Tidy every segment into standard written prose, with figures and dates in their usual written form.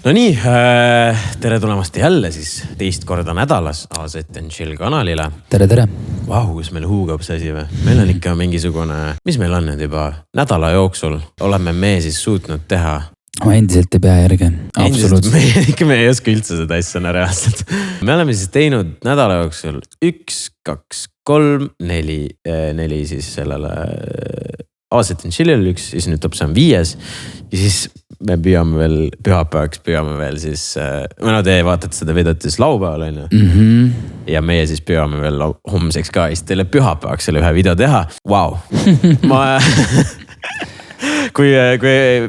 No nii, tere tulemast jälle siis teist korda nädalas AZ & Chill kanalile. Tere. Vau, kus meil huugab see asi või? Meil on ikka mingisugune, mis meil on nüüd juba nädala jooksul oleme me siis suutnud teha. Ma endiselt ei pea järge. Absoluutselt. Me ei oska üldse seda asjana reaalselt. Me oleme siis teinud nädala jooksul 1, 2, 3, 4 siis sellele AZ & Chillil 1, siis nüüd see on 5. Ja siis me püüame veel pühapäevaks, siis, te vaatate seda videot siis laupäeval on ju. Ja meie siis püüame veel homseks ka siis teile pühapäevaks selle ühe video teha. Vau. Kui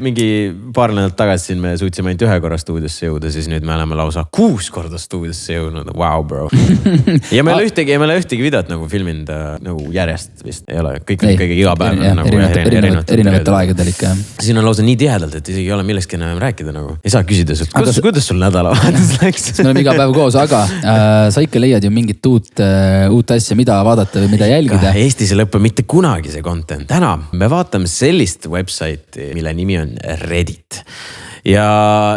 mingi paar nädalat tagasi siin me suutsime ainult 1 korra stuudiosse jõuda, siis nüüd me oleme lausa 6 korda stuudiosse jõudnud. Wow, bro. Ja me ei ole ühtegi videot nagu filminud nagu järjest vist ei ole. Kõik on kõige iga päev. Erinevatel aegadel ikka. Siin on lausa nii tihedalt, et isegi ei ole millestki enam rääkida nagu. Ei saa küsida, kuidas sul nädalavahetus läks? Me oleme iga päev koos, aga sa ikka leiad ju mingit uut asja, mida vaadata või mida jälgida. Eestis ei lõppe mitte kunagi see content. Täna me vaatame sellist website, mille nimi on Reddit. Ja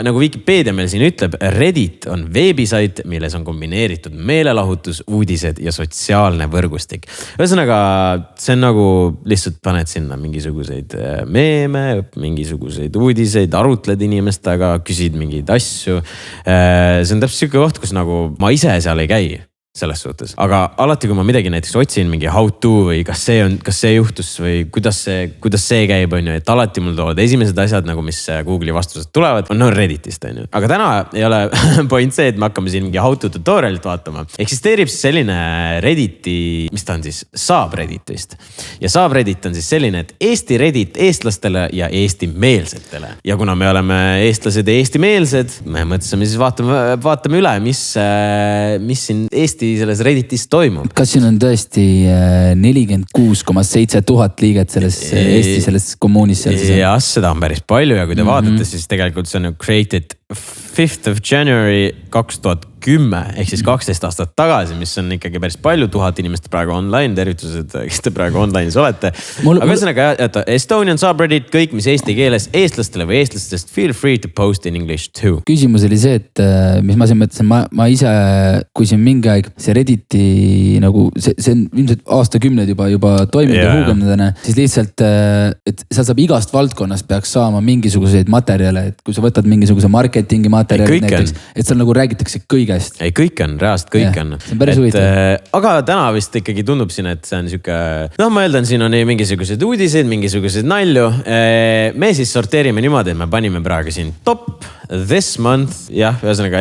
nagu Wikipedia meil siin ütleb, Reddit on veebisait, milles on kombineeritud meelelahutus, uudised ja sotsiaalne võrgustik. Ühesõnaga, see on nagu lihtsalt paned sinna mingisuguseid meeme, mingisuguseid uudiseid, arutled inimestega, küsid mingeid asju. See on täpselt siuke koht, kus nagu ma ise seal ei käi. Selles suhtes. Aga alati, kui ma midagi näiteks otsin mingi how to või kas see juhtus või kuidas see käib, on ju, et alati mul toovad esimesed asjad nagu, mis Google'i vastused tulevad, on Redditist, on ju. Aga täna ei ole point see, et me hakkame siin mingi how to tutorialit vaatama. Eksisteerib siis selline Redditi, mis ta on siis? Subredditist. Ja Subreddit on siis selline, et Eesti Reddit eestlastele ja eestimeelsetele. Ja kuna me oleme eestlased ja eestimeelsed, me mõtlesime siis vaatame üle, mis siin Eesti selles Redditis toimub. Kas siin on tõesti 46,7 tuhat liiget Eesti selles kommuunis? Ja seda on päris palju ja kui te vaatate, siis tegelikult see on created 5th of January 2010 ehk siis 12 aastat tagasi, mis on ikkagi päris palju, 1000 inimest praegu online, tervitused, kes te praegu online'is olete. Aga ühesõnaga, Estonian subreddit, kõik mis eesti keeles, eestlastele või eestlastest, feel free to post in English too. Küsimus oli see, et mis ma siin mõtlesin, ma ise, kui siin mingi aeg see Redditi nagu, see on ilmselt aastakümned juba toiminud ja huugamnedena, siis lihtsalt, et seal saab igast valdkonnast peaks saama mingisuguseid materjale, et kui sa võtad mingisuguse marketingi materjali näiteks, et seal nagu räägitakse kõigest. Ei, kõik on, reaalselt kõik on. See on päris huvitav. Aga täna vist ikkagi tundub siin, et see on siuke, ma eeldan, siin on mingisugused uudiseid, mingisugused nalju. Me siis sorteerime niimoodi, et me panime praegu siin top this month. Jah, ühesõnaga,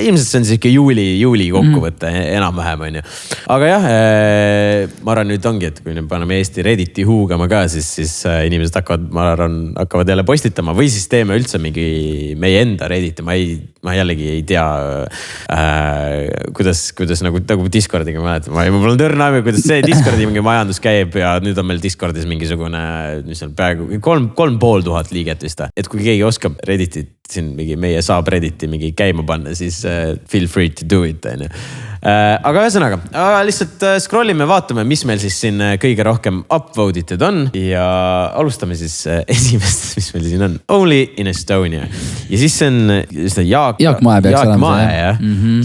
ilmselt see on siuke juuli kokkuvõte enam-vähem on ju. Aga jah, ma arvan nüüd ongi, et kui nüüd paneme Eesti Redditi huugama ka, siis inimesed hakkavad jälle postitama või siis teeme üldse mingi meie enda Redditi. Ma jällegi ei tea, kuidas nagu Discordiga mäletan. Mul on törnami, kuidas see Discordi mingi majandus käib ja nüüd on meil Discordis mingisugune, mis on praegu 3,500 liiget vist. Et kui keegi oskab Redditit siin mingi meie saab Redditi mingi käima panna, siis feel free to do it. Aga ühesõnaga, lihtsalt scrollime, vaatame, mis meil siis siin kõige rohkem upvoted on ja alustame siis esimest, mis meil siin on. Only in Estonia. Ja siis see on Jaak Mae peaks olema see.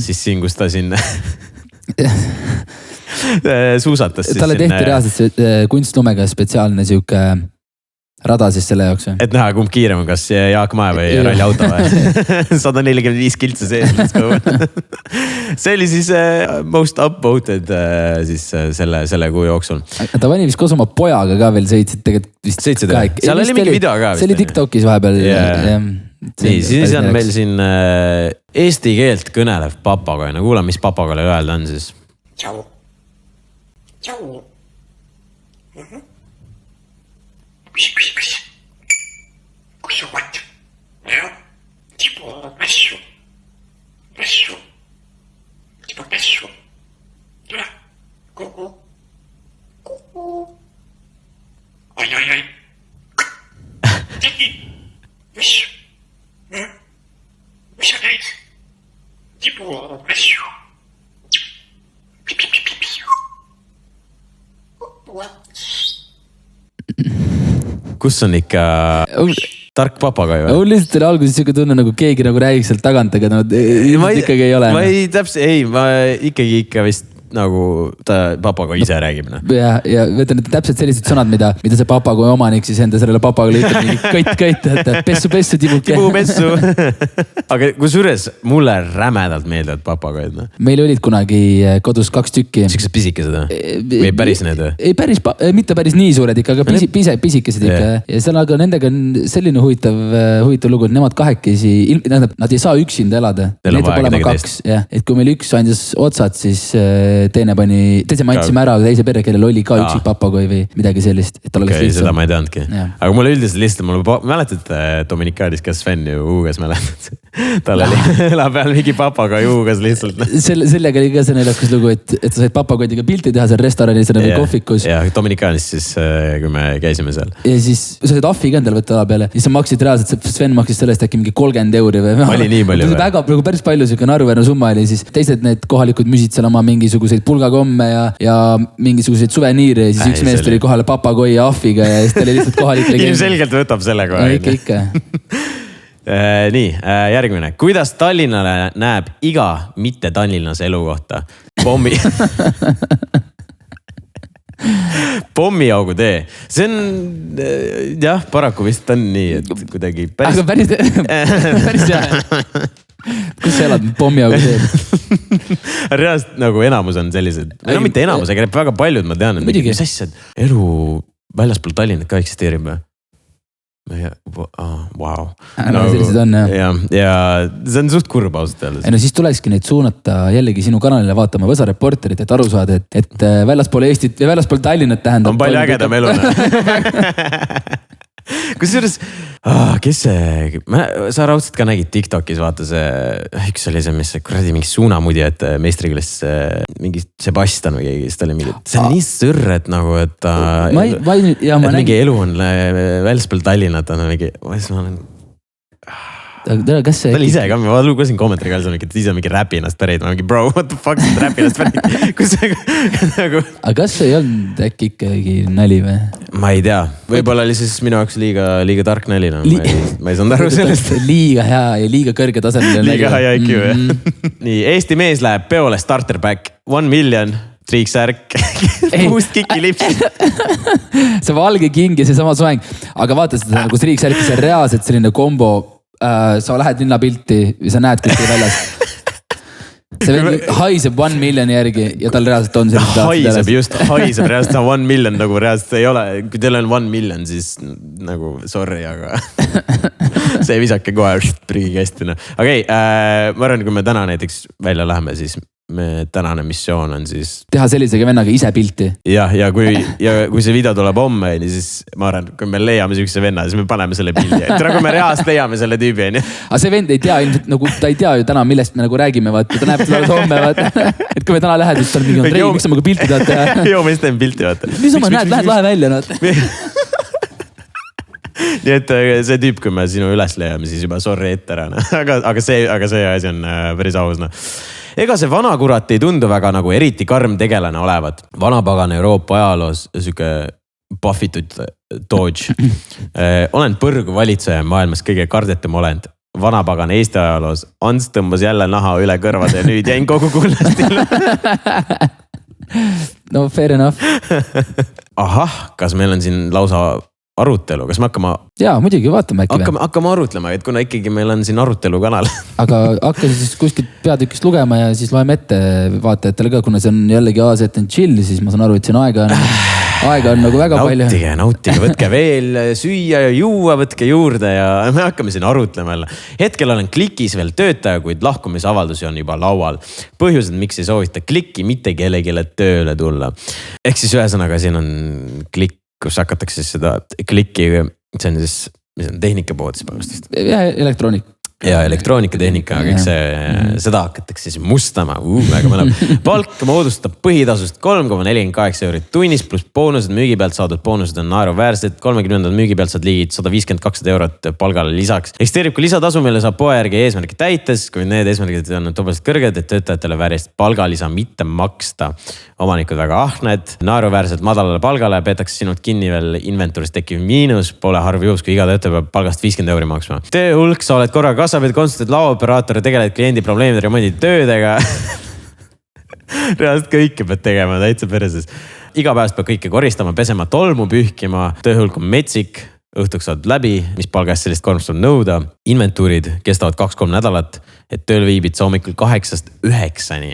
Siis siin, kus ta siin suusatas. Talle tehti reaalselt kunstlumega spetsiaalne siuke rada siis selle jaoks. Et näha, kumb kiirem on, kas Jaak Mae või ralli auto või? 145 kiltsa sees. See oli siis most upvoted siis selle kuu jooksul. Ta pani vist koos oma pojaga ka veel sõitsid tegelikult vist. Sõitsid jah? Seal oli mingi video ka. See oli TikTokis vahepeal. Nii, siis on meil siin eesti keelt kõnelev papagoina. Kuula, mis papagoile öelda on siis. Tšau. Tšau. Kusuvat. Ja. Tipo passu. Passu. Tipo passu. Ja. Kuku. Kuku. Oi. Teki. Passu. Ja. Mis sa teed? Tipo passu. Kus on ikka tark papagoi või? mul lihtsalt oli alguses siuke tunne nagu keegi nagu räägiks sealt tagant, aga no ikkagi ei ole. ma ikkagi vist nagu ta papagoi ise räägib. ja võtan täpselt sellised sõnad, mida see papagoi omanik siis enda sellele papagoile ütleb, mingi kõtt, et pessu tibuke. Pessu. aga kusjuures mulle rämedalt meeldivad papagoid. meil olid kunagi kodus 2 tükki. Siuksed pisikesed või päris need? Ei päris, mitte päris nii suured ikka, aga pisikesed ikka. Ja seal aga nendega on selline huvitav lugu, et nemad kahekesi, nad ei saa üksinda elada. Need peab olema 2, jah. Et kui meil üks andis otsad, siis teise me andsime ära teise perre, kellel oli ka üksik papagoi või midagi sellist. Okay, seda ma ei teadnudki. Aga mulle üldiselt lihtsalt, mäletad Dominikaanis, kas Sven ju huugas mäletad? Tal oli ela peal mingi papagoi huugas lihtsalt. Sellega oli ka see naljakas lugu, et sa said papagoidiga pilti teha seal restoranis või kohvikus. Ja Dominikaanis siis, kui me käisime seal. Ja siis sa said ahvi ka endale võtta ala peale. Ja sa maksid reaalselt, Sven maksis sellest äkki mingi 30 € või. Oli nii palju või? Väga päris palju siuke naeruväärne summa oli, siis teised need kohalikud müsid seal oma mingisuguseid pulgakomme ja mingisuguseid suveniire ja siis üks mees tuli kohale papagoi ja ahviga ja siis ta oli lihtsalt kohalik legend. Ilmselgelt võtab selle kohe. Ikka. Nii, järgmine. Kuidas Tallinnale näeb iga mitte Tallinnas elukohta? Pommiaugu tee. See on, jah, paraku vist on nii, et kuidagi päris... Aga päris jah. Kus sa elad pommiaugu teed? Reaalselt nagu enamus on sellised, no mitte enamus, aga väga paljud ma tean, et mis asja, elu väljaspool Tallinnat ka eksisteerib või? Wow. Sellised on jah. Ja see on suht kurb ausalt öeldes. No siis tulekski neid suunata jällegi sinu kanalile vaatama Võsa Reporterit, et aru saada, et väljaspool Eestit ja väljaspool Tallinnat tähendab. On palju ägedam elu. Kusjuures, kes see, sa raudselt ka nägid TikTokis, vaata see, üks oli see, mis see kuradi mingi suunamudi, et meistriküles mingi Sebastian või keegi, siis ta oli mingi, see on nii sõrr, et nagu, et mingi elu on väljaspool Tallinnat, on mingi, kas see... Ta oli ise ka, ma lugesin kommentaari ka, et ise mingi räpinast pärit, ma mingi bro, what the fuck, räpinast pärit, kus see nagu... Aga kas see ei olnud äkki ikkagi nali või? Ma ei tea, võib-olla oli siis minu jaoks liiga tark nali, ma ei saanud aru sellest. Liiga hea ja liiga kõrge tasemel. Liiga hea IQ, jah. Nii, Eesti mees läheb peole starter pack, 1 million, triiksärk, puust kiki lips. See valge king ja see sama soeng, aga vaata seda nagu triiksärk, see reaalselt selline kombo. Sa lähed linnapilti ja sa näed kuskil väljas. See haiseb 1 miljoni järgi ja tal reaalselt on sellised. Haiseb reaalselt 1 miljon nagu reaalselt ei ole. Kui teil on 1 miljon, siis nagu sorry, aga see visake kohe prigikestina. Okei, ma arvan, kui me täna näiteks välja läheme, siis me tänane missioon on siis... Teha sellisega vennaga ise pilti. Ja kui see video tuleb homme, siis ma arvan, kui me leiame sihukese venna, siis me paneme selle pildi. Kui me reaalselt leiame selle tüübi. Aga see vend ei tea ilmselt, nagu ta ei tea ju täna, millest me nagu räägime, vaata. Ta näeb seda homme, vaata. Et kui me täna lähed, siis ta on mingi Andrei, miks sa maga pilti tahad teha? Joo, ma just teen pilti, vaata. Mis oma näed, lähed lahe välja, vaata. Nii et see tüüp, kui me sinu üles leiame, siis juba sorry ette ära. Aga see asi on päris aus. Ega see vana kurat ei tundu väga nagu eriti karm tegelane olevat. Vanapagan Euroopa ajaloos süke pahvitud Dodge. Olen põrgu valitseja maailmas kõige kardetum olend. Vanapagan Eesti ajaloos. Ants tõmbas jälle naha üle kõrvade ja nüüd jäin kogu kullastile. No fair enough. Ahah, kas meil on siin lausa arutelu, kas me hakkame... Jaa, muidugi, vaatame äkki. Hakkame arutlema, et kuna ikkagi meil on siin arutelu kanal. Aga hakka siis kuskilt peatükist lugema ja siis loeme ette vaatajatele ka, kuna see on jällegi aaset and chill, siis ma saan aru, et siin aega on nagu väga palju. Nautige, võtke veel süüa ja juua, võtke juurde ja me hakkame siin arutlema. Hetkel olen Klikis veel töötaja, kuid lahkumisavaldusi on juba laual. Põhjused, miks ei soovita Klikki mitte kellegile tööle tulla. Ehk siis ühesõnaga siin on Klikk, kus hakatakse seda Klikki, see on siis, mis on tehnikapood siis põhjustest. Ja elektroonik. ja elektroonikatehnika, kõik see, seda hakatakse siis mustama. Väga mõneb. Palk moodustab põhitasust 3,48 eurot tunnis pluss boonused, müügi pealt saadud boonused on naeruväärsed. 30. müügi pealt saad ligi 150-200 eurot palgale lisaks. Eksisteerib ka lisatasu, mille saab poe järgi eesmärgi täites, kui need eesmärgid on topeliselt kõrged, et töötajatele väärist palgalisa mitte maksta. Omanikud väga ahned, naeruväärselt madalale palgale, peetakse sinult kinni veel inventuurist tekkiv miinus, pole harv juhus, kui iga töötaja peab palgast 50 euri maksma. Töö hulk, sa oled korraga kassapeid, konsultid, lauoperaator, tegeled kliendi probleemide remondi töödega. Reaalselt kõike pead tegema, täitsa perses. Iga päevast peab kõike koristama, pesema, tolmu pühkima, töö hulk on metsik, õhtuks saad läbi, mis palgast sellist koormust on nõuda. Inventuurid kestavad 2-3 nädalat, et tööl viibid sa hommikul 8-9.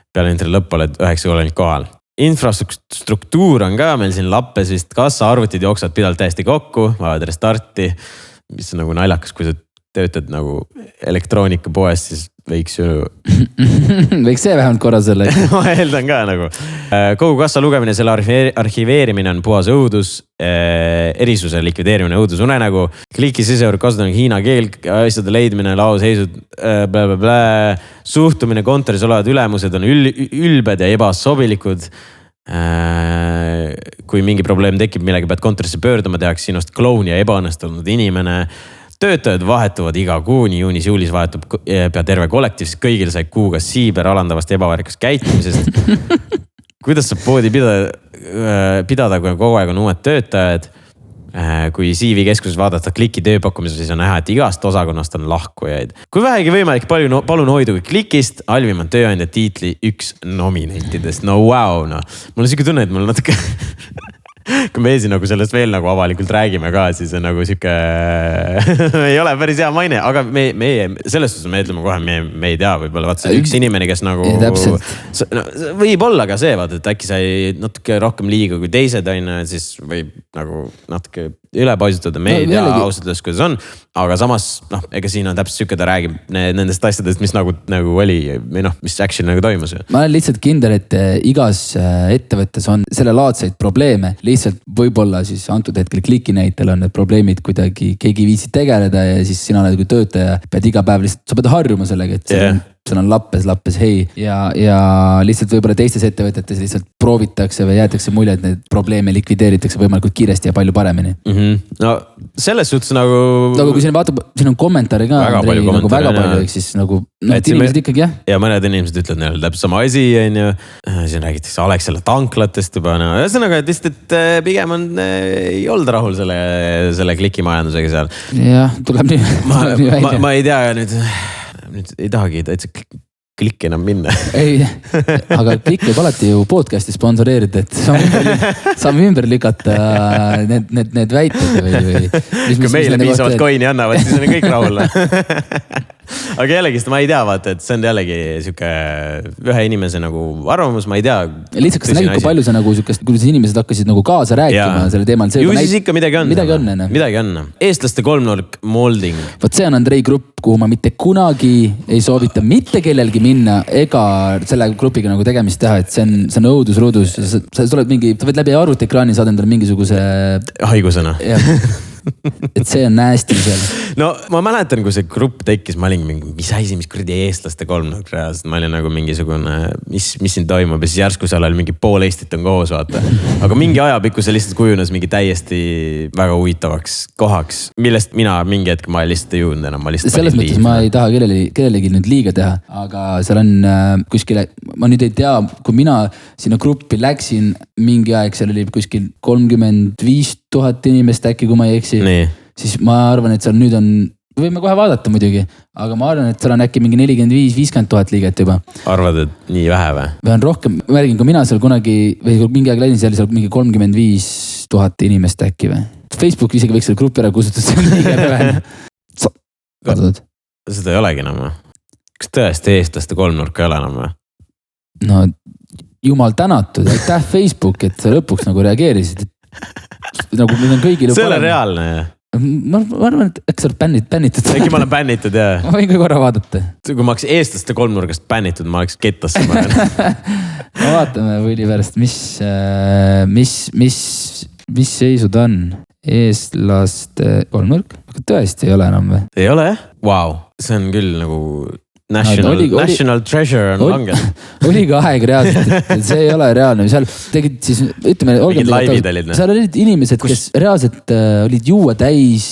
Peale intri lõpp oled 9 oled kohal. Infrastruktuur on ka meil siin lappes vist, kassa arvutid jooksvad pidalt täiesti kokku, vajavad restarti, mis on nagu naljakas, kui sa töötad nagu elektroonikapoes, siis võiks ju... Võiks see vähemalt korra selle. Ma eeldan ka nagu. Kogu kassa lugemine, selle arhiveerimine on puhas õudus, erisuse likvideerimine õudus unenägu, kliki sisejuurde kasutada hiina keel, asjade leidmine, laoseisud, suhtumine kontoris olevad ülemused on ülbed ja ebasobilikud. Kui mingi probleem tekib, millega pead kontorisse pöörduma, tehakse sinust kloun ja ebaõnnestunud inimene. Töötajad vahetuvad iga kuu, nii juunis-juulis vahetub pea terve kollektiiv, siis kõigil sai kuuga siiber alandavast ja ebaväärikast käitumisest. Kuidas saab poodi pidada, kui kogu aeg on uued töötajad? Kui CV keskuses vaadata kliki tööpakkumise, siis on näha, et igast osakonnast on lahkujaid. Kui vähegi võimalik, palun hoiduge klikist, Alvim on tööandja tiitli 1 nominentidest. No wow, no. Mul on siuke tunne, et mul natuke... Kui me siin nagu sellest veel nagu avalikult räägime ka, siis on nagu siuke ei ole päris hea maine, aga meie selles suhtes me ütleme kohe, me ei tea, võib-olla vaata see üks inimene, kes nagu võib olla ka see, vaata, et äkki sai natuke rohkem liiga kui teised on, siis võib nagu natuke üle paisutada, me ei tea ausatades, kuidas on, aga samas, ega siin on täpselt siuke, ta räägib nendest asjadest, mis nagu oli või mis action nagu toimus. Ma olen lihtsalt kindel, et igas ettevõttes on selle laadseid probleeme, lihtsalt võib-olla siis antud hetkel kliki näitel on need probleemid kuidagi keegi ei viitsi tegeleda ja siis sina oled kui töötaja, pead iga päev lihtsalt, sa pead harjuma sellega, et sul on lappes hei ja lihtsalt võib-olla teistes ettevõtetes lihtsalt proovitakse või jäetakse mulje, et need probleeme likvideeritakse võimalikult kiiresti ja palju paremini. No selles suhtes nagu... Nagu kui siin vaatab, siin on kommentaare ka, Andrei, nagu väga palju, eks siis nagu inimesed ikkagi jah. Ja mõned inimesed ütlevad neil täpselt sama asi, on ju. Siin räägitakse Alexela tanklatest juba. Ühesõnaga, et lihtsalt pigem on, ei olnud rahul selle klikimajandusega seal. Jah, tuleb nii välja. Ma ei tea nüüd ei tahagi täitsa klikki enam minna. Ei, aga klikk võib alati ju podcasti sponsoreerida, et saame ümber lükata need väited või... Kui meile piisavalt coin'i annavad, siis on kõik rahul. Aga jällegist ma ei tea, vaata, et see on jällegi siuke ühe inimese nagu arvamus, ma ei tea. Lihtsalt kas nägid, kui palju sa nagu siukest, kuidas inimesed hakkasid nagu kaasa rääkima selle teemal. Ju siis ikka midagi on. Midagi on. Eestlaste kolmnurk molding. Vot see on Andrei grupp, kuhu ma mitte kunagi ei soovita mitte kellelgi minna ega selle grupiga nagu tegemist teha, et see on õudus-rudus. Sa võid läbi arvutiekraani saada endale mingisuguse... Haigusena. Et see on hästi seal. No ma mäletan, kui see grupp tekkis, ma olin mingi, mis asi, mis kuradi eestlaste kolmnurk reaalselt. Ma olin nagu mingisugune, mis siin toimub ja siis järsku seal oli mingi pool Eestit on koos, vaata. Aga mingi ajapikku see lihtsalt kujunes mingi täiesti väga huvitavaks kohaks, millest mina mingi hetk ma lihtsalt ei jõudnud enam. Selles mõttes ma ei taha kellelegi nüüd liiga teha, aga seal on kuskile, ma nüüd ei tea, kui mina sinna gruppi läksin mingi aeg, seal oli kuskil 35 000 inimest äkki, kui ma ei eksi. Siis ma arvan, et seal nüüd on, võime kohe vaadata muidugi, aga ma arvan, et seal on äkki mingi 45-50 000 liiget juba. Arvad, et nii vähe või? Või on rohkem, ma märgin, kui mina seal kunagi, või mingi aeg läin, seal mingi 35 000 inimest äkki või. Facebook isegi võiks selle gruppi ära kustutada, see on liiga vähe. Seda ei olegi enam või? Kas tõesti eestlaste kolmnurka ei ole enam või? No jumal tänatud, aitäh Facebook, et sa lõpuks nagu reageerisid. Nagu meil on kõigil... See ole reaalne, jah? Ma arvan, et äkki sa oled bännitud. Äkki ma olen bännitud, jah. Ma võin ka korra vaadata. Kui ma oleks eestlaste kolmnurgast bännitud, ma oleks kettasse. Vaatame võili pärast, mis seisud on. eestlaste kolmnurk, aga tõesti ei ole enam või? ei ole jah? Vau, see on küll nagu national treasure on langenud. Oli ka aeg reaalselt, et see ei ole reaalne, seal tegid siis, ütleme, seal olid inimesed, kes reaalselt olid juua täis,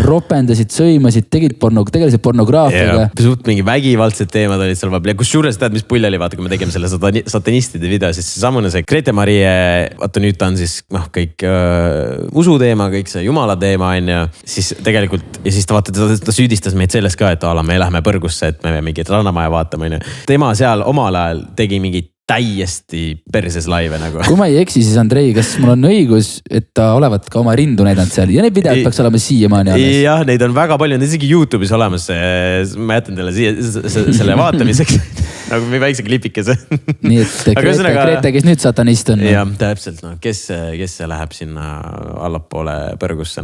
ropendasid, sõimasid, tegelesid pornograafiaga. Suht mingi vägivaldsed teemad olid seal vahepeal ja kusjuures tead, mis pull oli, vaata, kui me tegime selle satanistide video, siis samune see Grete Marie, vaata nüüd ta on siis kõik usuteema, kõik see jumala teema on ja siis tegelikult ja siis ta vaata, ta süüdistas meid selles ka, et me läheme põrgusse, et me mingi rannamaja vaatama, on ju. Tema seal omal ajal tegi mingi täiesti perses laive nagu. Kui ma ei eksi, siis Andrei, kas mul on õigus, et ta olevat ka oma rindu näidanud seal ja need videod peaks olema siiamaani alles? Jah, neid on väga palju, need isegi YouTube'is olemas. Ma jätan teile selle vaatamiseks nagu või väikse klipikese. Nii et Grete, kes nüüd satanist on? Jah, täpselt. No, kes läheb sinna allapoole põrgusse?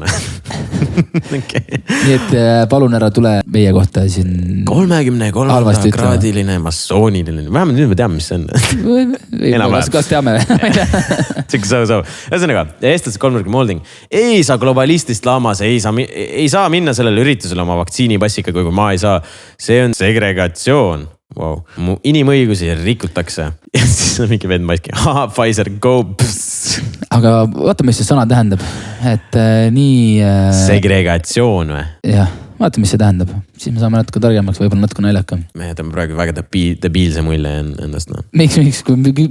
Okay. Nii et palun ära tule meie kohta siin 33 kraadiline massooniline. Vähemalt nüüd me teame, mis see on. Kas teame? Ühesõnaga, eestlased kolmnurk molding. Ei saa globalistist laamas, ei saa minna sellele üritusele oma vaktsiinipassika, kui ma ei saa. See on segregatsioon. Wow. Mu inimõigusi rikutakse. Ja siis on mingi vend maski. Pfizer, go. Aga vaata, mis see sõna tähendab. Et nii... Segregatsioon või? Jah, vaata, mis see tähendab. Siis me saame natuke targemaks, võib-olla natuke naljaka. Me jätame praegu väga debiilse mulje endast. No. Miks?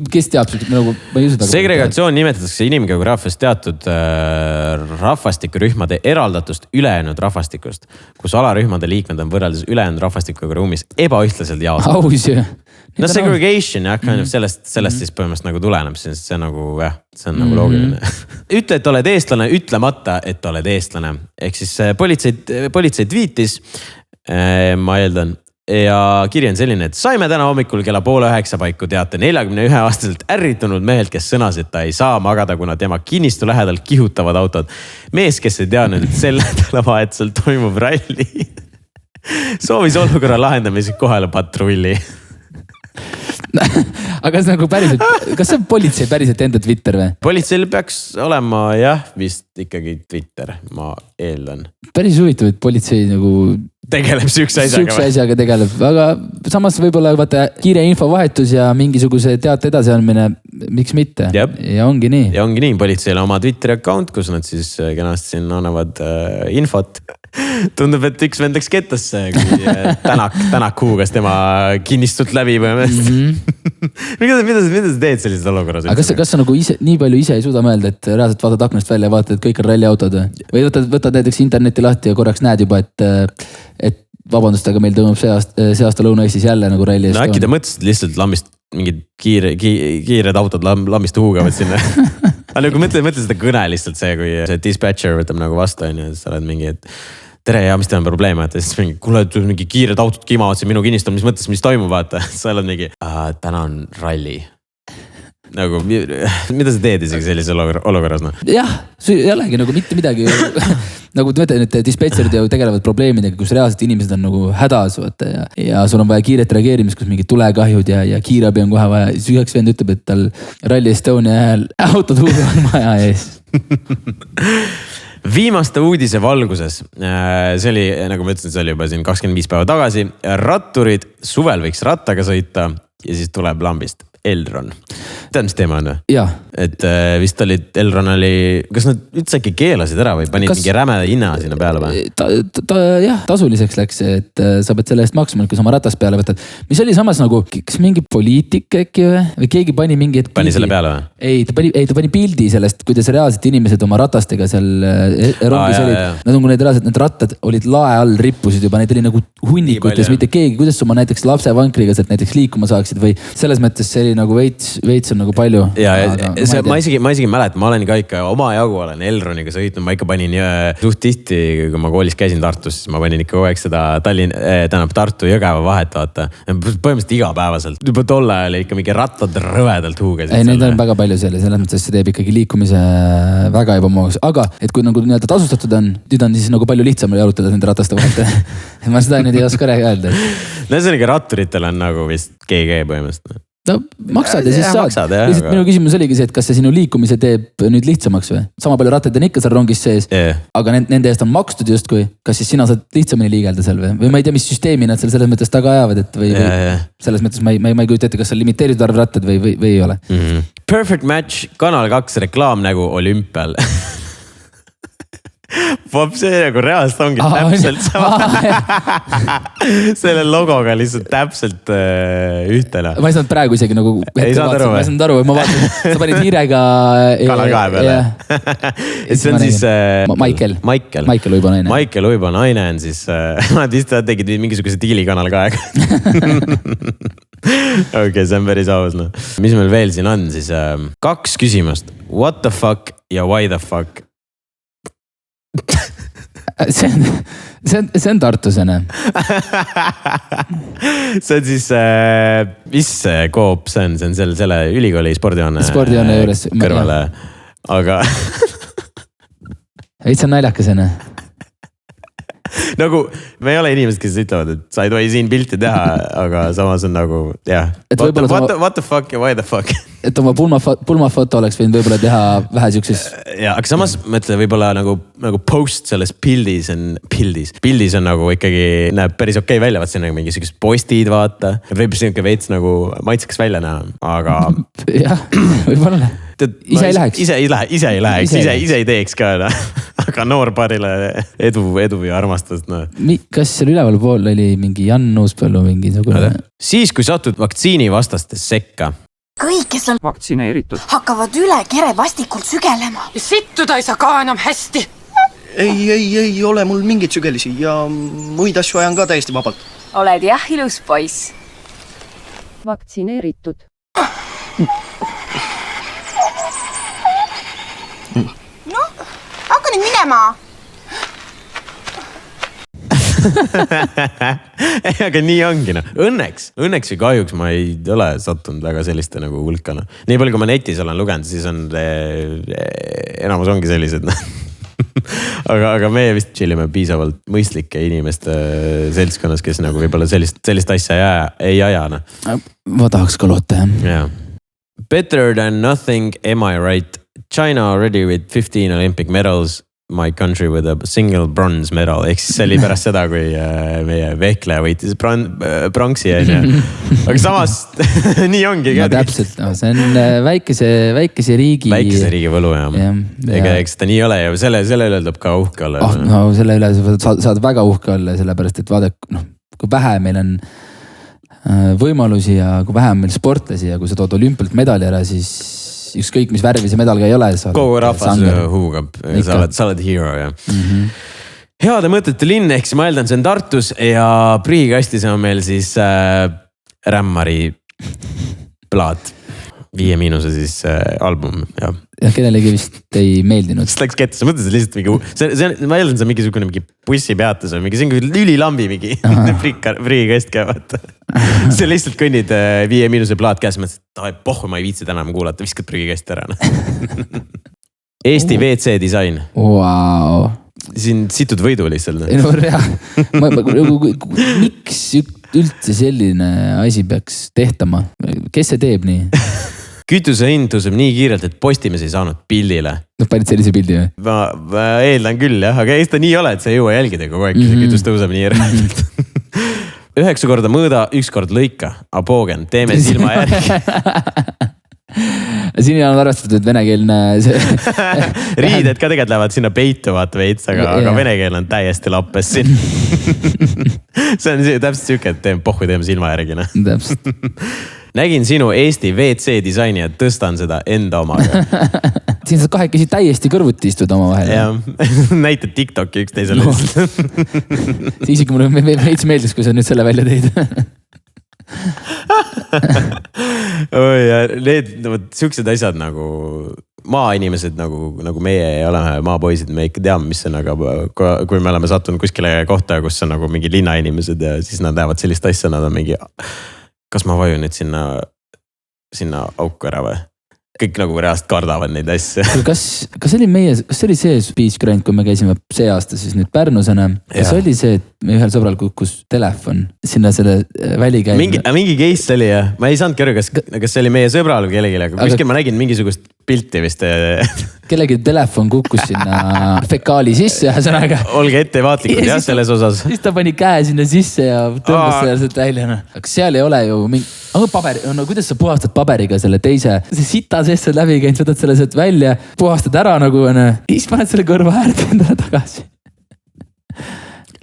Kes teab? Segregatsioon nimetatakse inimgeograafias teatud rahvastikurühmade eraldatust ülejäänud rahvastikust, kus alarühmade liikmed on võrreldes ülejäänud rahvastikuga ruumis ebaühtlaselt jaotatud. Aus ju. No segregation jah, sellest siis põhimõtteliselt nagu tuleneb, see on nagu jah, see on nagu loogiline. Ütle, et oled eestlane, ütlemata, et oled eestlane. Ehk siis politsei tweetis, ma eeldan, ja kiri on selline, et saime täna hommikul kella 8:30 paiku teate 41-aastaselt ärritunud mehelt, kes sõnas, et ta ei saa magada, kuna tema kinnistu lähedal kihutavad autod. Mees, kes ei teadnud, et sel nädalavahetusel toimub ralli, soovis olukorra lahendamiseks kohale patrulli. Aga see nagu päriselt, kas see on politsei päriselt enda Twitter või? Politseil peaks olema jah, vist ikkagi Twitter, ma eeldan. Päris huvitav, et politsei nagu tegeleb sükse asjaga tegeleb, aga samas võib-olla vaata kiire infovahetus ja mingisuguse teate edasiandmine, miks mitte? Ja ongi nii. Ja ongi nii, politseil oma Twitteri account, kus nad siis kenasti siin annavad infot. Tundub, et üks vend läks kettasse, kui Tänak huugas tema kinnistult läbi mida sa teed sellises olukorras? Aga kas sa nagu nii palju ise ei suuda mõelda, et reaalselt vaatad aknast välja ja vaatad, et kõik on ralliautod või võtad näiteks interneti lahti ja korraks näed juba, et vabandust, aga meil tõmbab see aasta Lõuna-Eestis jälle nagu ralli. No äkki ta mõtlesid lihtsalt lambist mingid kiired autod lambist huugavad sinna. Aga kui mõtle seda kõne lihtsalt see, kui see dispatcher võtab nagu vastu on ja sa oled mingi, et tere ja mis teil on probleem, et siis mingi, kuule, mingi kiired autod kimavad siin minu kinnistul, mis mõttes, mis toimub, vaata. Sa oled mingi, täna on ralli. Nagu, mida sa teed isegi sellises olukorras? No? Jah, ei olegi nagu mitte midagi. Nagu need dispatcherid ju tegelevad probleemidega, kus reaalselt inimesed on nagu hädas vaata, ja sul on vaja kiiret reageerimist, kus mingi tulekahjud ja kiirabi on kohe vaja. Siis üks vend ütleb, et tal Rally Estonia ajal autod huuvad maja ees. Viimaste uudise valguses, see oli, nagu ma ütlesin, see oli juba siin 25 päeva tagasi, ratturid suvel võiks rattaga sõita ja siis tuleb lambist Elron. Tead, mis teema on? Jah. Et vist Elron oli, kas nad üldse äkki keelasid ära või panid mingi rämeda hinna sinna peale või? Jah, tasuliseks läks, et sa pead selle eest maksma, kui sa oma ratast peale võtad. Mis oli samas nagu, kas mingi poliitik äkki või keegi pani mingi... Pani selle peale või? Ei, ta pani pildi sellest, kuidas reaalselt inimesed oma ratastega seal rongis olid. Nad on, kui need rattad olid lae all, rippusid juba, neid oli nagu hunnikutes, mitte keegi, kuidas sa oma näiteks lapsevankriga sealt näiteks liikuma saaksid või selles mõttes see oli nagu veits on nagu palju. Ja ma isegi mäletan, ma olen ka ikka omajagu olen Elroniga sõitnud, ma ikka panin suht tihti, kui ma koolis käisin Tartus, siis ma panin ikka kogu aeg seda Tartu Jõgeva vahet, vaata. Põhimõtteliselt igapäevaselt. Juba tolle ajal ikka mingi rattad rõvedalt huugasid. Ei, neid on väga palju selles mõttes, see teeb ikkagi liikumise väga ebamoogs. Aga, et kui nagu nii-öelda tasustatud on, nüüd on siis nagu palju lihtsam jalutada nende rataste vahelt. Ma seda nüüd ei oska öelda. No see on ikka ratturitel on nagu vist GG põhimõtteliselt. no maksad ja siis saad. Lihtsalt minu küsimus oligi see, et kas see sinu liikumise teeb nüüd lihtsamaks või? Sama palju rattaid on ikka seal rongis sees, aga nende eest on makstud justkui. Kas siis sina saad lihtsamini liigelda seal või ma ei tea, mis süsteemi nad seal selles mõttes taga ajavad, et või selles mõttes ma ei kujuta ette, kas seal limiteeritud arv rattad või ei ole. Perfect Match, Kanal 2 reklaamnägu olümpial. See nagu reaalselt ongi täpselt sama. Selle logoga lihtsalt täpselt ühtena. Ma ei saanud praegu isegi nagu ei saanud aru, ma ei saanud aru, ma vaatasin, sa panid hiirega Kanal 2 peale. See on siis Maicel Uibo-Naine. Maicel Uibo-Naine on siis nad vist tegid mingisuguse diili Kanal 2 Okei, see on päris aus. Mis meil veel siin on siis 2 küsimust. What the fuck ja why the fuck? See on Tartusene. See on siis, mis Coop see on? See on selle ülikooli spordihoone juures kõrvale. Aga veits on naljakasene. Nagu me ei ole inimesed, kes ütlevad, et sa ei tohi siin pilti teha, aga samas on nagu jah. What the fuck ja why the fuck? Et oma pulmafoto oleks võinud võib-olla teha vähe siukses. Ja, aga samas mõtle võib-olla nagu post selles pildis on nagu ikkagi näeb päris okei välja. Vaat see on nagu mingisugused postid vaata. Võib siuke veits nagu maitseks välja näha, aga jah, võib-olla. Ise ei läheks. Ise ei teeks ka. Aga noorpaarile edu ja armastust. Kas seal üleval pool oli mingi Jan Uuspõllu mingisugune? Siis kui satud vaktsiini vastastes sekka. Kõik, kes on vaktsineeritud, hakkavad üle kerevastikult sügelema. Sittuda ei saa ka enam hästi. Ei ole mul mingeid sügelisi ja muid asju ajan ka täiesti vabalt. Oled jah ilus poiss. vaktsineeritud. No, hakka nüüd minema. Aga nii ongi Õnneks või kahjuks ma ei ole sattunud väga selliste nagu hulkana. Nii palju kui ma netis olen lugenud, siis on enamus ongi sellised aga meie vist chillime piisavalt mõistlike inimeste seltskonnas, kes nagu võib-olla sellist asja ei aja. Ma tahaks ka loota, jah. Better than nothing, am I right? China already with 15 Olympic medals. My country with a single bronze medal. Ehk siis see oli pärast seda, kui meie vehkleja võitis pronksi. Aga samas nii ongi. No täpselt, see on väikese riigi võlu. Eks ta nii ole ja selle üle tuleb ka uhke olla. No selle üle saad väga uhke olla, sellepärast et vaadake, kui vähe meil on võimalusi ja kui vähe on meil sportlasi ja kui sa tood olümpialt medali ära, siis ükskõik mis värvi see medal ka ei ole. Kogu rahvas huugab, sa oled hero ja. Heade mõtete linn, ehk siis ma eeldan, see on Tartus ja prühikastis on meil siis Rämmari plaat. 5- siis album. Ja kellelegi vist ei meeldinud. See läks kette, sa mõtlesid lihtsalt mingi, ma eeldan, see on mingisugune mingi bussipeatus või mingi, see on ülilambi mingi prühikast käivad. See lihtsalt kõnnid 5- plaat käes, mõtlesid, et pohhu, ma ei viitsi täna kuulata, viskad prühikast ära. Eesti WC disain. Wow. Siin situd võidu lihtsalt. Miks üldse selline asi peaks tehtama? Kes see teeb nii? Kütuse hind tõuseb nii kiirelt, et Postimees ei saanud pildile. No panid sellise pildi või? Ma eeldan küll jah, aga ees ta nii ole, et sa ei jõua jälgida kogu aeg, see kütus tõuseb nii järelikult. 9 korda mõõda, 1 kord lõika. Apoogen, teeme silma järgi. Siin on arvestatud venekeelne riided ka tegelikult lähevad sinna peitu vaata veits, aga venekeel on täiesti lappes siin. See on täpselt siuke, et teeme silma järgi. Täpselt. Nägin sinu Eesti WC disaini ja tõstan seda enda omaga. Siin saad kahekesi täiesti kõrvuti istuda oma vahel. Jah, näitad TikToki üksteisele. See isegi mulle veits meeldis, kui sa nüüd selle välja teid. Need siuksed asjad nagu maainimesed nagu meie ei ole maapoisid, me ikka teame, mis on, aga kui me oleme sattunud kuskile kohta, kus on nagu mingi linnainimesed ja siis nad näevad sellist asja, nad on mingi, kas ma vajun nüüd sinna auku ära või? kõik nagu reaalselt kardavad neid asju. kas oli see Beach Grand, kui me käisime see aasta siis nüüd Pärnusena, kas oli see, et me ühel sõbral kukkus telefon sinna selle välikäima? Mingi case oli jah, ma ei saanudki aru, kas see oli meie sõbral või kellelegi, aga kuskil ma nägin mingisugust pilti vist. Kellegi telefon kukkus sinna fekaali sisse, ühesõnaga. Olge ettevaatlikud jah selles osas. Siis ta pani käe sinna sisse ja tõmbas sealt välja. Aga seal ei ole ju mingi... paber, no kuidas sa puhastad paberiga selle teise, see sita seest on läbi käinud, võtad selle sealt välja, puhastad ära nagu on, siis paned selle kõrva äärde endale tagasi.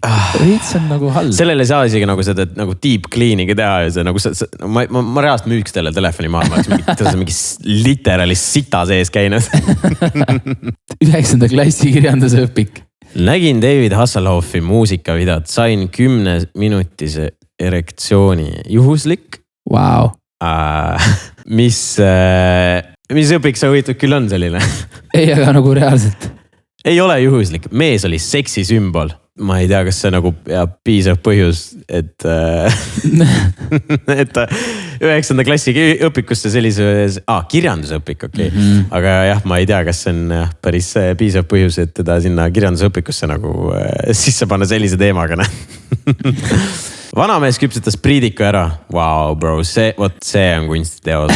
Veits on nagu halb. Sellele ei saa isegi nagu seda nagu deep cleaning'i teha ja see nagu ma reaalselt müüks talle telefoni maha, ma oleks mingi literaali sita sees käinud. 9. klassi kirjanduse õpik. Nägin David Hasselhoffi muusikavideot, sain 10-minutise erektsiooni, juhuslik. Wow. Mis õpik sa huvitav küll on selline? Ei, aga nagu reaalselt. Ei ole juhuslik, mees oli seksi sümbol. Ma ei tea, kas see nagu piisav põhjus, et 9. klassi õpikusse sellise, kirjandusõpik, okei. Aga jah, ma ei tea, kas see on päris piisav põhjus, et teda sinna kirjandusõpikusse nagu sisse panna sellise teemaga. Vanamees küpsetas priidiku ära. Wow, bro, see on kunstiteos.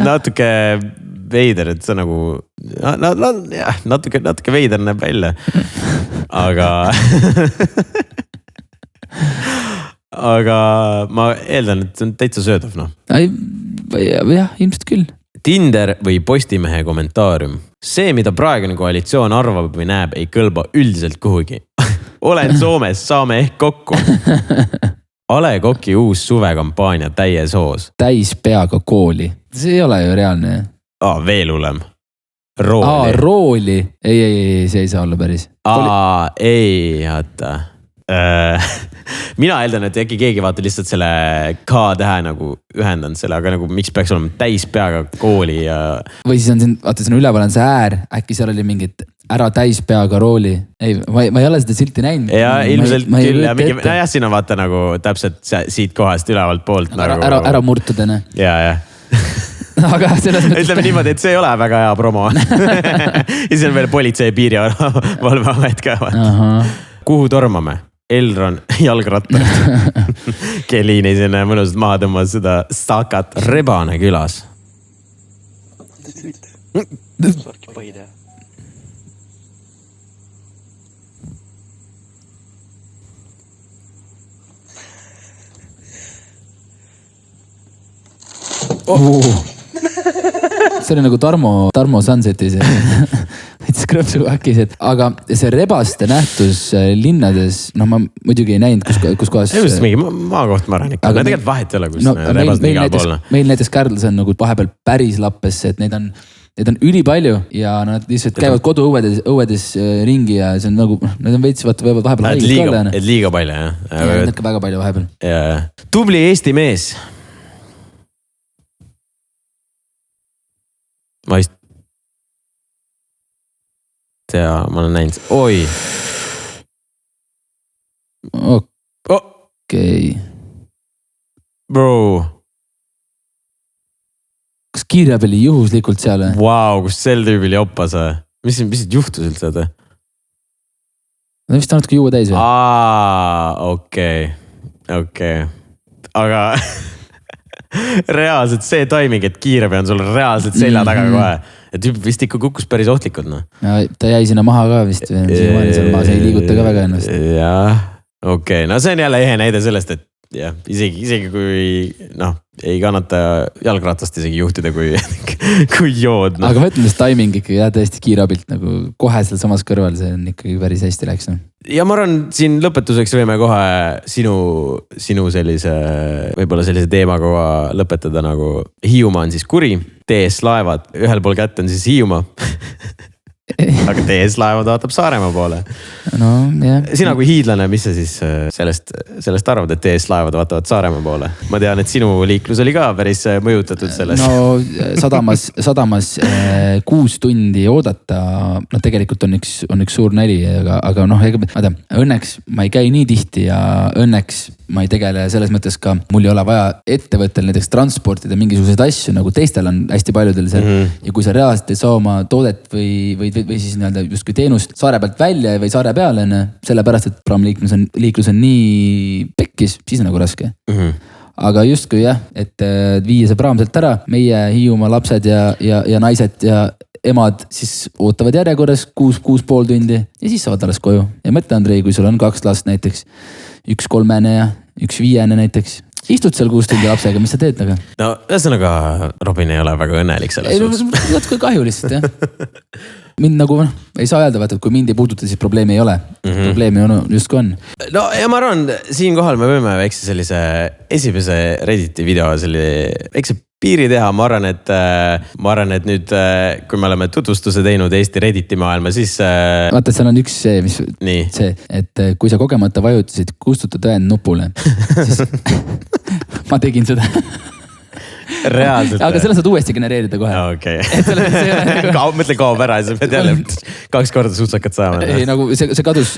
Natuke veider, et see nagu, natuke veider näeb välja. Aga ma eeldan, et see on täitsa söödav, noh. Jah, ilmselt küll. Tinder või Postimehe kommentaarium. See, mida praegune koalitsioon arvab või näeb, ei kõlba üldiselt kuhugi. Olen Soomes, saame ehk kokku. Ale Koki uus suvekampaania täies hoos. Täis peaga kooli. See ei ole ju reaalne. Veel hullem. Rooli. Rooli. Ei, see ei saa olla päris. Ei, vaata. Mina eeldan, et äkki keegi vaata lihtsalt selle K-tähe nagu ühendanud selle, aga nagu miks peaks olema täis peaga kooli ja... Või siis on siin, vaata siin üleval on see äär, äkki seal oli mingit ära täis peaga rooli. Ei, ma ei ole seda silti näinud. Ja ilmselt küll ja mingi, jah, siin on vaata nagu täpselt siit kohast ülevalt poolt nagu... Ära murtudena. Ja. Aga selles mõttes... Ütleme niimoodi, et see ei ole väga hea promo. Ja siis on veel politsei piirivalveamet ka. Kuhu tormame? Elron jalgrattar. Keliini sinna mõnusalt maha tõmmas seda Sakat Rebane külas. See oli nagu Tarmo Sunsetis. Võttis krõpsu äkis, et aga see rebaste nähtus linnades, no ma muidugi ei näinud, kus kohas... Just mingi maakoht ma arvan ikka. Aga tegelikult vahet ei ole, kus rebast igal pool. Meil näiteks Kärdlas on nagu vahepeal päris lappesse, et neid on ülipalju ja nad lihtsalt käivad koduõuedes ringi ja see on nagu, need on veits vahepeal haiged ka. Et liiga palju, jah. Ja need ka väga palju vahepeal. Tubli Eesti mees. Ma vist tea, ma olen näinud. Oi. Okei. Bro. Kas kiirab oli juhuslikult seal? Vau, kus sel tüübil joppas. Mis juhtus üldse? No vist on natuke juua täis või? Okei. Aga reaalselt see toiming, et kiirabi on sul reaalselt selja taga kohe. Et tüüp vist ikka kukkus päris ohtlikult. No. Ja, ta jäi sinna maha ka vist. Seal maas ei liiguta ka väga ennast. Jah, okei. No see on jälle ehe näide sellest, et jah, isegi kui ei kannata jalgratast isegi juhtida, kui jood. Aga ma ütlen, et timing ikkagi tõesti kiirabilt nagu kohe seal samas kõrval, see on ikkagi päris hästi läks. Ja ma arvan, siin lõpetuseks võime kohe sinu sellise, võib-olla sellise teemaga lõpetada nagu Hiiumaa on siis kuri, TS Laevad, ühel pool kätt on siis Hiiumaa. aga TS Laevad vaatab Saaremaa poole. no jah. Sina kui hiidlane, mis sa siis sellest arvad, et TS Laevad vaatavad Saaremaa poole? Ma tean, et sinu liiklus oli ka päris mõjutatud sellest. No sadamas 6 tundi oodata, no tegelikult on üks suur näli, aga noh, õnneks ma ei käi nii tihti ja õnneks ma ei tegele selles mõttes ka, mul ei ole vaja ettevõttel näiteks transportida mingisuguseid asju, nagu teistel on hästi paljudel seal. Ja kui sa reaalselt ei saa oma toodet või siis nii-öelda justkui teenust saare pealt välja või saare peale, sellepärast, et praamliiklus on nii pekkis, siis on nagu raske. Aga justkui jah, et viia see praam sealt ära, meie Hiiumaa lapsed ja naised ja emad siis ootavad järjekorras 6,5 tundi ja siis saavad alles koju. Ja mõtle, Andrei, kui sul on 2 last näiteks, 1 3 ja 1 5 näiteks. Istud seal 6 tundi lapsega, mis sa teed taga? No ühesõnaga, Robin ei ole väga õnnelik selles suhtes. Natuke kahju lihtsalt, jah. Mind nagu ei saa öelda, vaata, et kui mind ei puuduta, siis probleemi ei ole. Probleemi on justkui on. No ja ma arvan, siin kohal me võime väikse sellise esimese Redditi video väikse piiri teha. Ma arvan, et nüüd, kui me oleme tutvustuse teinud Eesti Redditi maailma, siis... Vaata, seal on üks see, et kui sa kogemata vajutasid kustuta tõend nupule, siis ma tegin seda. Reaalselt. Aga selle saad uuesti genereerida kohe. Okay. Mõtle kaob ära ja sa pead jälle 2 korda suutsakat saama. Ei, nagu see kadus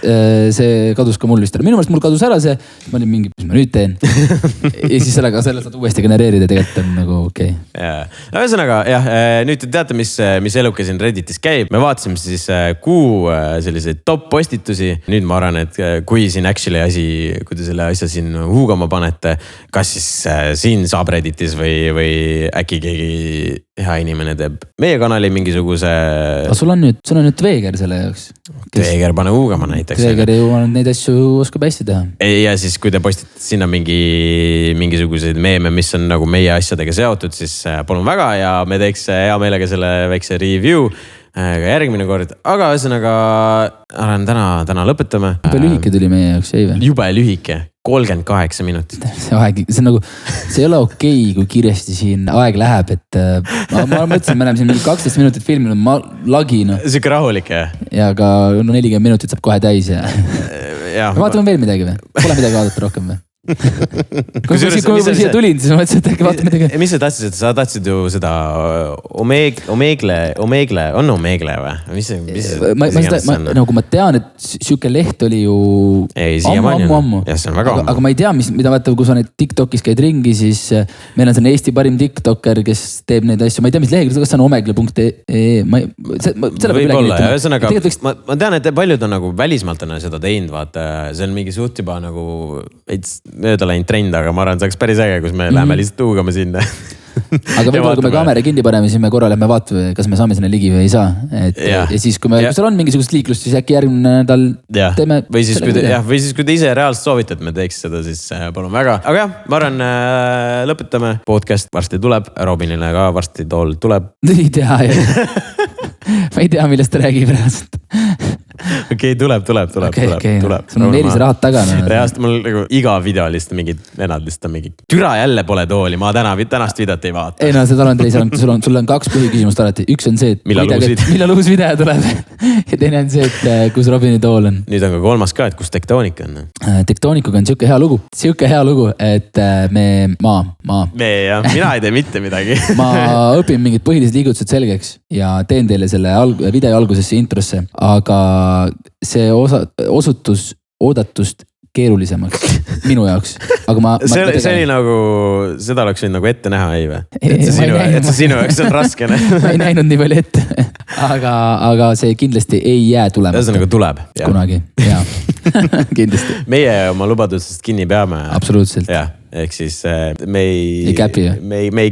ka mul vist ära. Minu meelest mul kadus ära see, ma olin mingi, mis ma nüüd teen. Ja siis selle saad uuesti genereerida, tegelikult on nagu okei. No ühesõnaga, jah, nüüd te teate, mis eluke siin Redditis käib. Me vaatasime siis kuu selliseid top postitusi. Nüüd ma arvan, et kui siin actually kui te selle asja siin huugama panete, kas siis siin saab Redditis või äkki keegi hea inimene teeb meie kanali mingisuguse... Aga sul on nüüd Tveeger selle jaoks. Tveeger pane huugama näiteks. Tveeger ju neid asju oskab hästi teha. Ja siis kui te postate sinna mingisuguseid meeme, mis on nagu meie asjadega seotud, siis palun väga ja me teeks hea meelega selle väikse review ka järgmine kord. Aga ühesõnaga, täna lõpetame. Jube lühike tuli meie jaoks, ei või? Jube lühike. 38 minutit. See ei ole okei, kui kiiresti siin aeg läheb, et ma mõtlesin, me oleme siin 12 minutit filminud, ma lagin. Siuke rahulik, jah? Ja aga 40 minutit saab kohe täis ja vaatame veel midagi või? Pole midagi vaadata rohkem või? Kui ma siia tulin, siis ma mõtlesin, et äkki vaata midagi. Mis sa tahtsid, sa tahtsid ju seda Omegle, on Omegle või? Nagu ma tean, et siuke leht oli ju ammu. Ja see on väga ammu. Aga ma ei tea, mida vaata, kui sa need TikTokis käid ringi, siis meil on selline Eesti parim TikToker, kes teeb neid asju. Ma ei tea, mis lehekülg, kas see on omegle.ee. Võib-olla ja ühesõnaga, ma tean, et paljud on nagu välismaalt on seda teinud, vaata, see on mingi suht juba nagu mööda läinud trend, aga ma arvan, see oleks päris äge, kus me läheme lihtsalt tuugama sinna. Aga võib-olla, kui me kaamera kinni paneme, siis me korra lähme vaatame, kas me saame sinna ligi või ei saa. Ja siis, kui seal on mingisugust liiklust, siis äkki järgmine nädal teeme. Või siis, kui te ise reaalselt soovite, et me teeks seda, siis palun väga. Aga jah, ma arvan, lõpetame. Podcast varsti tuleb, Robinile ka varsti tool tuleb. Ei tea, ma ei tea, millest ta räägib reaalselt. Okei, tuleb. Sul on Meelis rahad taga. Reaalselt mul nagu iga video lihtsalt mingid venad lihtsalt on mingi türa jälle pole tooli, ma tänast videot ei vaata. Ei no seda sul on 2 põhiküsimust alati. Üks on see, et millal uus video tuleb ja teine on see, et kus Robini tool on. Nüüd on ka 3 ka, et kus Tektoonika on. Tektoonikuga on siuke hea lugu, et mina ei tee mitte midagi. Ma õpin mingid põhilised liigutused selgeks ja teen teile selle video algusesse introsse, aga see osutus oodatust keerulisemaks minu jaoks. Aga see oli nagu, seda oleks võinud nagu ette näha, ei või? Et see sinu jaoks on raske. Ma ei näinud nii palju ette. Aga see kindlasti ei jää tulemata. See nagu tuleb. Kunagi, jaa. Kindlasti. Meie oma lubadustest kinni peame. Absoluutselt. Jah, ehk siis me ei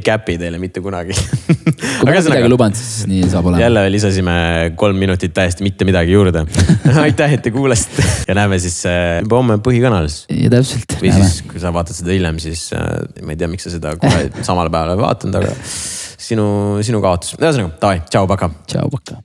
käpi teile mitte kunagi. Kui me midagi lubanud, siis nii saab olema. Jälle lisasime 3 minutit täiesti mitte midagi juurde. Aitäh, et te kuulasite. Ja näeme siis juba homme põhikanalis. Ja täpselt. Või siis, kui sa vaatad seda hiljem, siis ma ei tea, miks sa seda kohe samal päeval vaatanud, aga sinu kaotus. Ühesõnaga, davai, tšau, paka. Tšau, paka.